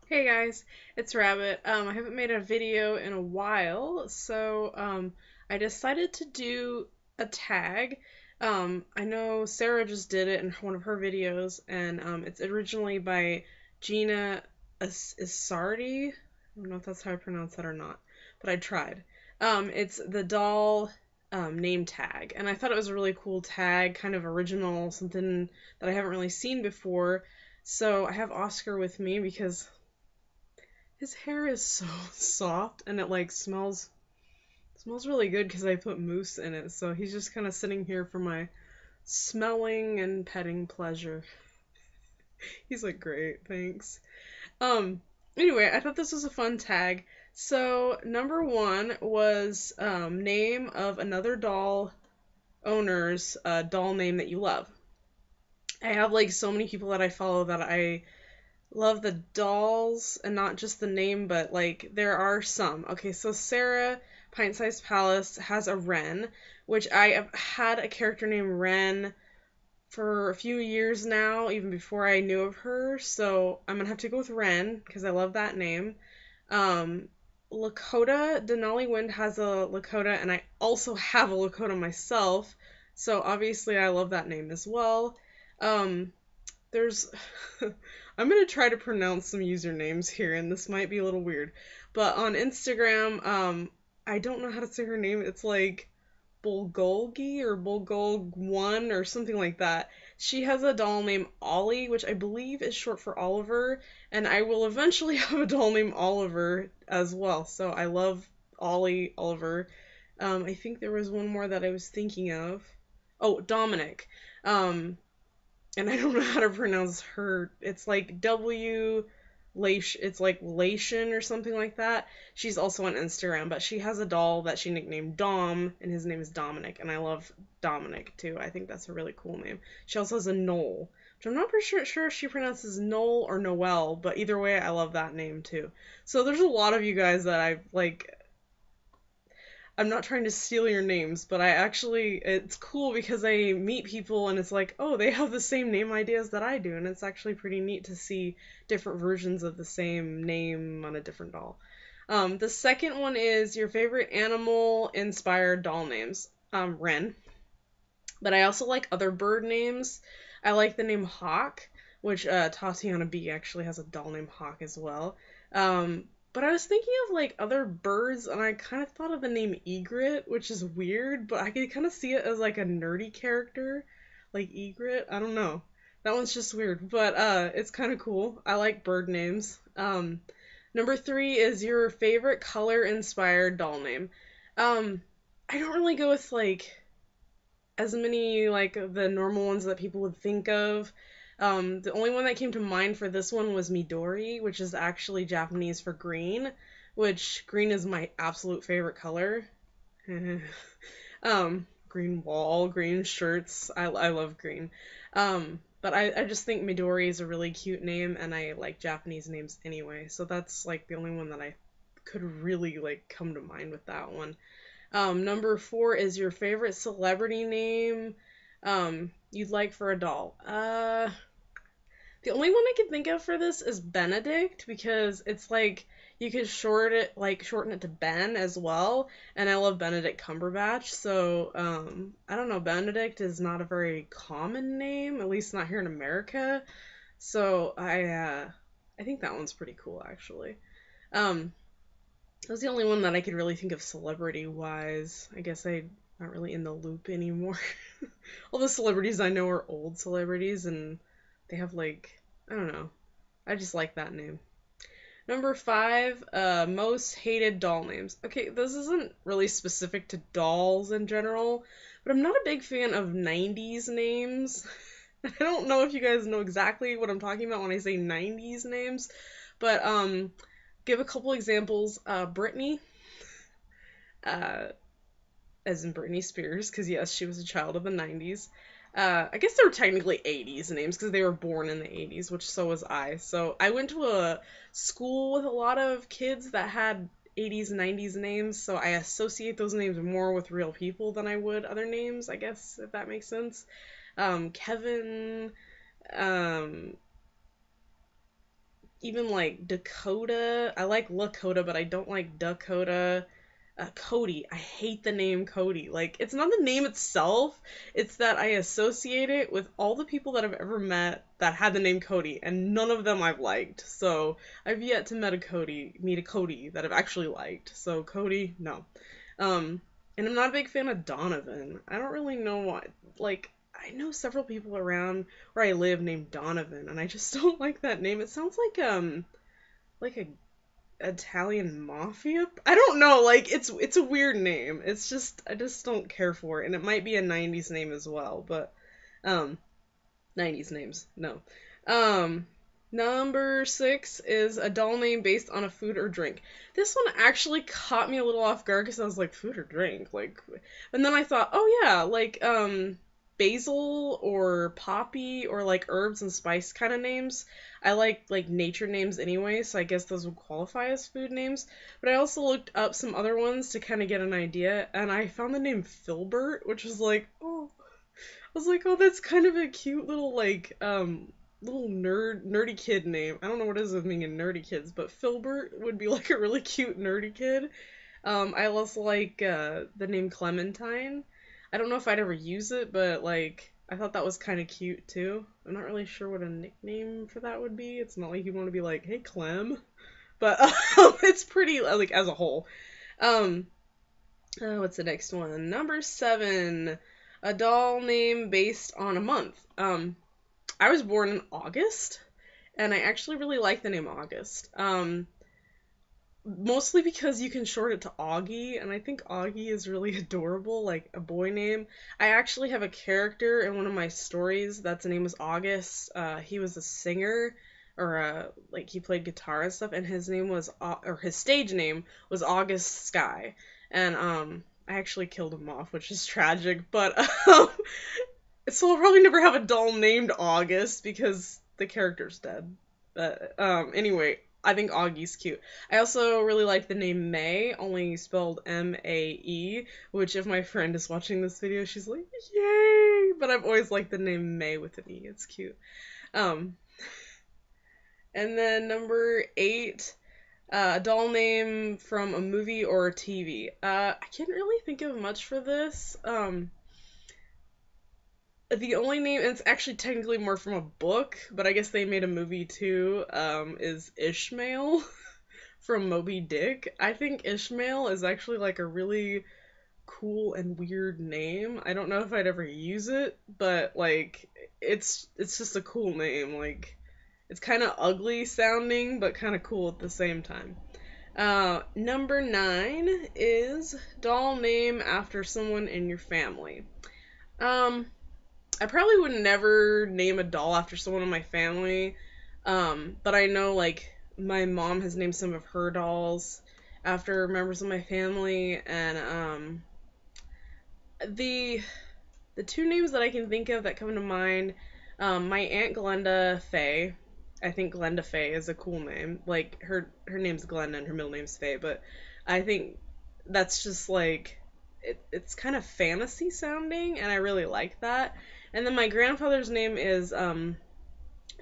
Hey guys, it's Rabbit. I haven't made a video in a while, so I decided to do a tag. I know Sarah just did it in one of her videos, and it's originally by Gina isarty. I don't know if that's how I pronounce that or not, but I tried. It's the doll name tag, and I thought it was a really cool tag, kind of original, something that I haven't really seen before. So I have Oscar with me because his hair is so soft and it like smells really good because I put mousse in it. So he's just kind of sitting here for my smelling and petting pleasure. He's like, "Great, thanks." Um anyway, I thought this was a fun tag. So number 1 was name of another doll owner's doll name that you love. I have like so many people that I follow that I love the dolls and not just the name, but like there are some. Okay, so Sarah Pint Sized Palace has a Ren, which I have had a character named Ren for a few years now, even before I knew of her. So I'm gonna have to go with Ren because I love that name. Um, Lakota Denali Wind has a Lakota, and I also have a Lakota myself. So obviously I love that name as well. Um, there's I'm gonna try to pronounce some usernames here, and this might be a little weird. But on Instagram, I don't know how to say her name. It's like Bulgolgi or Bulgolg1 or something like that. She has a doll named Ollie, which I believe is short for Oliver, and I will eventually have a doll named Oliver as well. So I love Ollie, Oliver. I think there was one more that I was thinking of. Oh, Dominic. Um, and I don't know how to pronounce her. It's like it's like Lation or something like that. She's also on Instagram, but she has a doll that she nicknamed Dom, and his name is Dominic, and I love Dominic too. I think that's a really cool name. She also has a Noel, which I'm not pretty sure if she pronounces Noel or Noel, but either way, I love that name too. So there's a lot of you guys that I like. I'm not trying to steal your names, but it's cool because I meet people and it's like, oh, they have the same name ideas that I do, and it's actually pretty neat to see different versions of the same name on a different doll. The second one is your favorite animal inspired doll names. Wren. But I also like other bird names. I like the name Hawk, which Tatiana B actually has a doll named Hawk as well. But I was thinking of like other birds, and I kind of thought of the name Egret, which is weird, but I could kind of see it as like a nerdy character, like Egret. I don't know. That one's just weird, but it's kind of cool. I like bird names. Number 3 is your favorite color inspired doll name. Um, I don't really go with like as many like the normal ones that people would think of. The only one that came to mind for this one was Midori, which is actually Japanese for green, which green is my absolute favorite color. Green wall, green shirts. I love green. But I just think Midori is a really cute name, and I like Japanese names anyway, so that's like the only one that I could really like come to mind with that one. Number 4 is your favorite celebrity name you'd like for a doll. The only one I can think of for this is Benedict because it's like you could shorten it to Ben as well, and I love Benedict Cumberbatch. So I don't know. Benedict is not a very common name, at least not here in America. So I think that one's pretty cool actually. Um, that was the only one that I could really think of celebrity wise. I guess I'm not really in the loop anymore. All the celebrities I know are old celebrities and they have like, I don't know. I just like that name. Number 5, most hated doll names. Okay, this isn't really specific to dolls in general, but I'm not a big fan of 90s names. I don't know if you guys know exactly what I'm talking about when I say 90s names, but give a couple examples. Britney, uh, as in Britney Spears, because yes, she was a child of the 90s. I guess they were technically 80s names because they were born in the 80s, which so was I. So I went to a school with a lot of kids that had 80s, 90s names, so I associate those names more with real people than I would other names, I guess, if that makes sense. Kevin, um, even like Dakota. I like Lakota, but I don't like Dakota. Cody. I hate the name Cody. Like, it's not the name itself, it's that I associate it with all the people that I've ever met that had the name Cody, and none of them I've liked. So, I've yet to meet a Cody that I've actually liked. So, Cody, no. And I'm not a big fan of Donovan. I don't really know why. Like, I know several people around where I live named Donovan, and I just don't like that name. It sounds like a Italian mafia. I don't know, like it's a weird name. It's just I just don't care for it, and it might be a 90s name as well, but 90s names. No. Um Number 6 is a doll name based on a food or drink. This one actually caught me a little off guard because I was like, food or drink? Like, and then I thought, oh yeah, like basil or poppy or like herbs and spice kind of names. I like nature names anyway, so I guess those would qualify as food names. But I also looked up some other ones to kind of get an idea, and I found the name Filbert, which was like, oh, I was like, oh, that's kind of a cute little like little nerdy kid name. I don't know what it is with being a nerdy kids, but Filbert would be like a really cute nerdy kid. I also like the name Clementine. I don't know if I'd ever use it, but like I thought that was kind of cute too. I'm not really sure what a nickname for that would be. It's not like you want to be like, "Hey Clem," but it's pretty like as a whole. Um, what's the next one? Number 7, a doll name based on a month. I was born in August, and I actually really like the name August. Mostly because you can short it to Augie, and I think Augie is really adorable, like a boy name. I actually have a character in one of my stories that's name was August. He was a singer, or like he played guitar and stuff, and his name was, or his stage name was August Sky. And I actually killed him off, which is tragic, but so I'll probably never have a doll named August because the character's dead. But anyway, I think Augie's cute. I also really like the name May, only spelled M-A-E, which if my friend is watching this video, she's like, yay! But I've always liked the name May with an E. It's cute. Um, and then number 8, a doll name from a movie or a TV. I can't really think of much for this. The only name, and it's actually technically more from a book, but I guess they made a movie too, is Ishmael from Moby Dick. I think Ishmael is actually like a really cool and weird name. I don't know if I'd ever use it, but like it's just a cool name. Like it's kind of ugly sounding, but kind of cool at the same time. Number 9 is doll name after someone in your family. I probably would never name a doll after someone in my family, but I know, like, my mom has named some of her dolls after members of my family, and, the 2 names that I can think of that come to mind, my Aunt Glenda Faye. I think Glenda Faye is a cool name. Like, her name's Glenda and her middle name's Faye, but I think that's just, like, it's kind of fantasy sounding, and I really like that. And then my grandfather's name is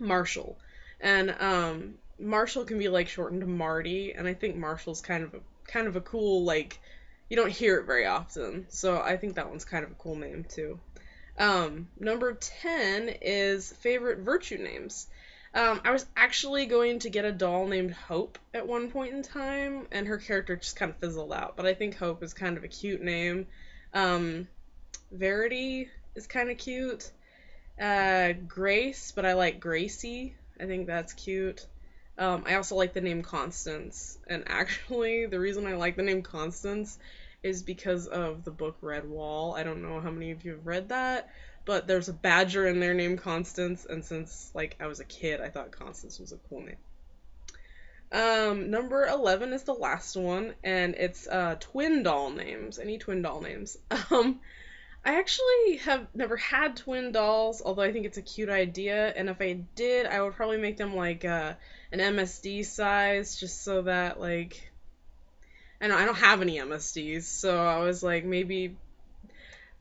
Marshall, and Marshall can be like shortened to Marty, and I think Marshall's kind of a cool, like, you don't hear it very often, so I think that one's kind of a cool name too. Number 10 is favorite virtue names. I was actually going to get a doll named Hope at one point in time, and her character just kind of fizzled out, but I think Hope is kind of a cute name. Verity is kind of cute. Grace, but I like Gracie. I think that's cute. I also like the name Constance, and actually, the reason I like the name Constance is because of the book Red Wall. I don't know how many of you have read that, but there's a badger in there named Constance, and since, like, I was a kid, I thought Constance was a cool name. Number 11 is the last one, and it's, twin doll names. Any twin doll names. I actually have never had twin dolls, although I think it's a cute idea, and if I did, I would probably make them, like, an MSD size, just so that, like, I don't have any MSDs, so I was like, maybe,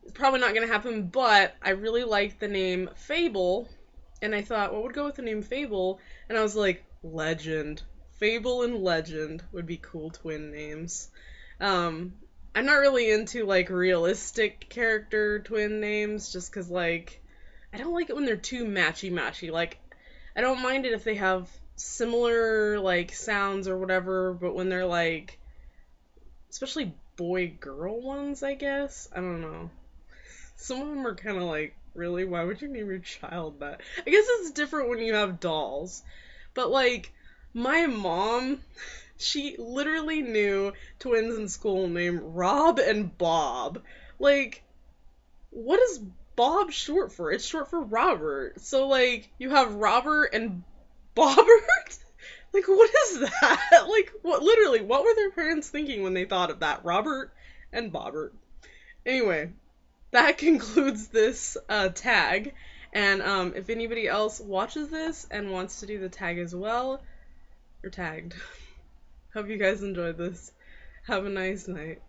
it's probably not gonna happen, but I really like the name Fable, and I thought, what would go with the name Fable? And I was like, Legend. Fable and Legend would be cool twin names. Um, I'm not really into like realistic character twin names just 'cause like I don't like it when they're too matchy. Like I don't mind it if they have similar like sounds or whatever, but when they're like especially boy girl ones, I guess. I don't know. Some of them are kind of like, really? Why would you name your child that? I guess it's different when you have dolls. But like my mom, she literally knew twins in school named Rob and Bob. Like, what is Bob short for? It's short for Robert. So, like, you have Robert and Bobbert? Like, what is that? Like, what, literally, what were their parents thinking when they thought of that? Robert and Bobbert. Anyway, that concludes this tag. And if anybody else watches this and wants to do the tag as well, you're tagged. Hope you guys enjoyed this. Have a nice night.